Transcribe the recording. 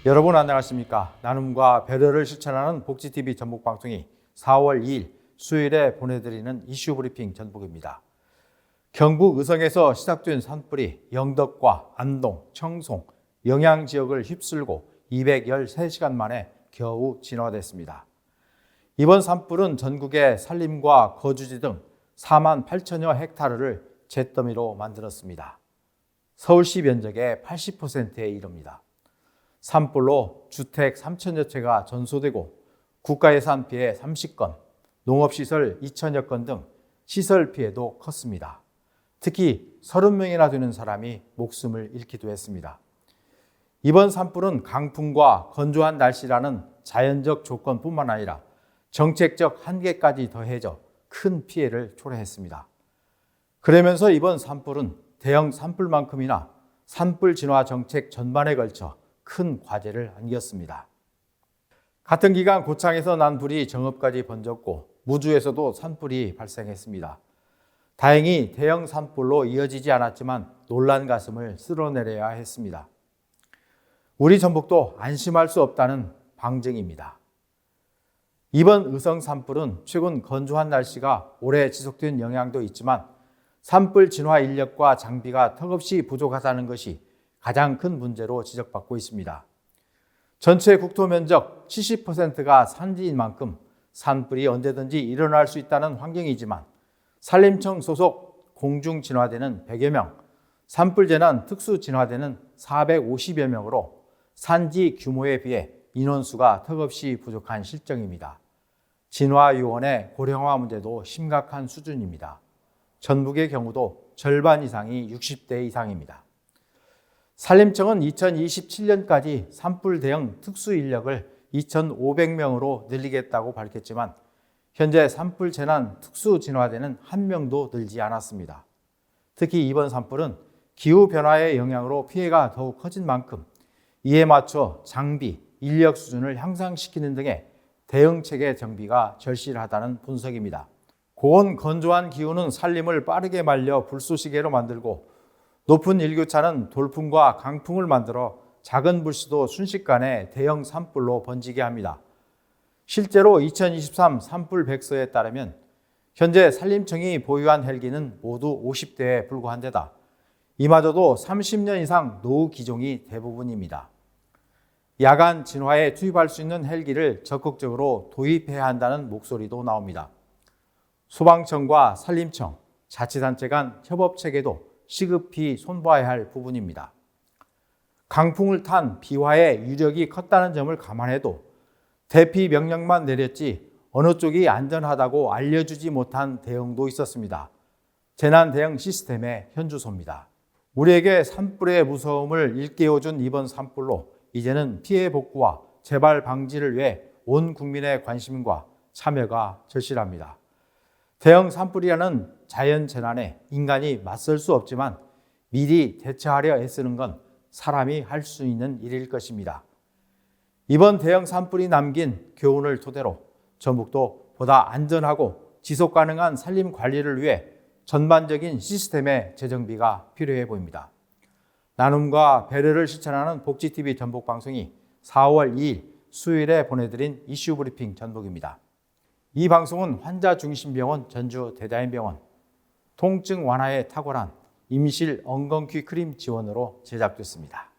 여러분 안녕하십니까? 나눔과 배려를 실천하는 복지TV 전북방송이 4월 2일 수요일에 보내드리는 이슈 브리핑 전북입니다. 경북 의성에서 시작된 산불이 영덕과 안동, 청송, 영양 지역을 휩쓸고 213시간 만에 겨우 진화됐습니다. 이번 산불은 전국의 산림과 거주지 등 4만 8천여 헥타르를 잿더미로 만들었습니다. 서울시 면적의 80%에 이릅니다. 산불로 주택 3천여 채가 전소되고 국가예산 피해 30건, 농업시설 2천여 건 등 시설 피해도 컸습니다. 특히 30명이나 되는 사람이 목숨을 잃기도 했습니다. 이번 산불은 강풍과 건조한 날씨라는 자연적 조건뿐만 아니라 정책적 한계까지 더해져 큰 피해를 초래했습니다. 그러면서 이번 산불은 대형 산불만큼이나 산불 진화 정책 전반에 걸쳐 큰 과제를 안겼습니다. 같은 기간 고창에서 난 불이 정읍까지 번졌고 무주에서도 산불이 발생했습니다. 다행히 대형 산불로 이어지지 않았지만 놀란 가슴을 쓸어내려야 했습니다. 우리 전북도 안심할 수 없다는 방증입니다. 이번 의성 산불은 최근 건조한 날씨가 오래 지속된 영향도 있지만 산불 진화 인력과 장비가 턱없이 부족하다는 것이 가장 큰 문제로 지적받고 있습니다. 전체 국토 면적 70%가 산지인 만큼 산불이 언제든지 일어날 수 있다는 환경이지만 산림청 소속 공중진화대는 100여 명, 산불재난 특수진화대는 450여 명으로 산지 규모에 비해 인원수가 턱없이 부족한 실정입니다. 진화요원의 고령화 문제도 심각한 수준입니다. 전북의 경우도 절반 이상이 60대 이상입니다. 산림청은 2027년까지 산불 대응 특수 인력을 2,500명으로 늘리겠다고 밝혔지만 현재 산불 재난 특수 진화대는 한 명도 늘지 않았습니다. 특히 이번 산불은 기후변화의 영향으로 피해가 더욱 커진 만큼 이에 맞춰 장비, 인력 수준을 향상시키는 등의 대응체계 정비가 절실하다는 분석입니다. 고온 건조한 기후는 산림을 빠르게 말려 불쏘시개로 만들고 높은 일교차는 돌풍과 강풍을 만들어 작은 불씨도 순식간에 대형 산불로 번지게 합니다. 실제로 2023 산불 백서에 따르면 현재 산림청이 보유한 헬기는 모두 50대에 불과한 데다 이마저도 30년 이상 노후 기종이 대부분입니다. 야간 진화에 투입할 수 있는 헬기를 적극적으로 도입해야 한다는 목소리도 나옵니다. 소방청과 산림청, 자치단체 간 협업체계도 시급히 손봐야 할 부분입니다. 강풍을 탄 비화의 유력이 컸다는 점을 감안해도 대피 명령만 내렸지 어느 쪽이 안전하다고 알려주지 못한 대응도 있었습니다. 재난 대응 시스템의 현주소입니다. 우리에게 산불의 무서움을 일깨워준 이번 산불로 이제는 피해 복구와 재발 방지를 위해 온 국민의 관심과 참여가 절실합니다. 대형 산불이라는 자연재난에 인간이 맞설 수 없지만 미리 대처하려 애쓰는 건 사람이 할 수 있는 일일 것입니다. 이번 대형 산불이 남긴 교훈을 토대로 전북도 보다 안전하고 지속 가능한 산림 관리를 위해 전반적인 시스템의 재정비가 필요해 보입니다. 나눔과 배려를 실천하는 복지TV 전북방송이 4월 2일 수요일에 보내드린 이슈 브리핑 전북입니다. 이 방송은 환자중심병원 전주 대다인병원, 통증 완화에 탁월한 임실 엉겅퀴 크림 지원으로 제작됐습니다.